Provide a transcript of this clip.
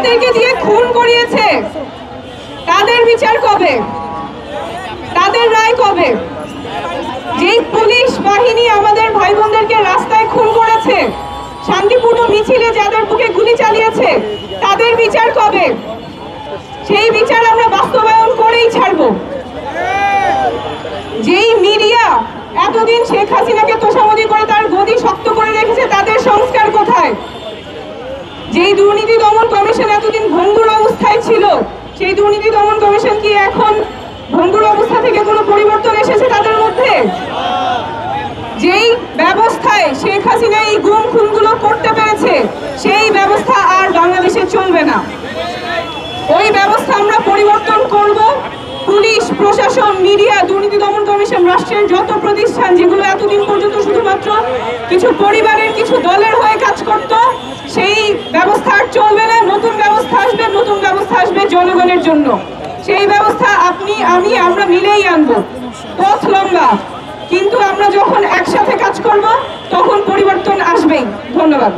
আমাদেরকে দিয়ে খুন করিয়েছে, তাদের বিচার কবে? তাদের রায় কবে? যেই পুলিশ বাহিনী আমাদের ভাই বোনদেরকে রাস্তায় খুন করেছে, শান্তিপূর্ণ মিছিলে যাদের বুকে গুলি চালিয়েছে, তাদের বিচার কবে? সেই বিচার আমরা বাস্তবায়ন করেই ছাড়ব। যেই মিডিয়া এতদিন শেখ হাসিনাকে তোষামোদি করে তার গদি শক্ত করে রেখেছে, তাদের সংস্কার কোথায়? যেই দুর্নীতি দমন কমিশন এতদিন ভঙ্গুর অবস্থায় ছিল, সেই দুর্নীতি দমন কমিশন কি এখন ভঙ্গুর অবস্থা থেকে কোনো পরিবর্তন এসেছে তাদের মধ্যে? যেই ব্যবস্থায় শেখ হাসিনা এই গুম খুনগুলো করতে পেরেছে, সেই ব্যবস্থা আর বাংলাদেশে চলবে না। ওই ব্যবস্থা আমরা পরিবর্তন করব। পুলিশ, প্রশাসন, মিডিয়া, দুর্নীতি দমন কমিশন, রাষ্ট্রের যত প্রতিষ্ঠান যেগুলো এতদিন পর্যন্ত শুধুমাত্র কিছু পরিবারের, কিছু দলের হয়ে কাজ করত, সেই ব্যবস্থা আর চলবে না। নতুন ব্যবস্থা আসবে, নতুন ব্যবস্থা আসবে জনগণের জন্য। সেই ব্যবস্থা আপনি, আমি, আমরা মিলেই আনবো। পথ লম্বা, কিন্তু আমরা যখন একসাথে কাজ করব তখন পরিবর্তন আসবেই। ধন্যবাদ।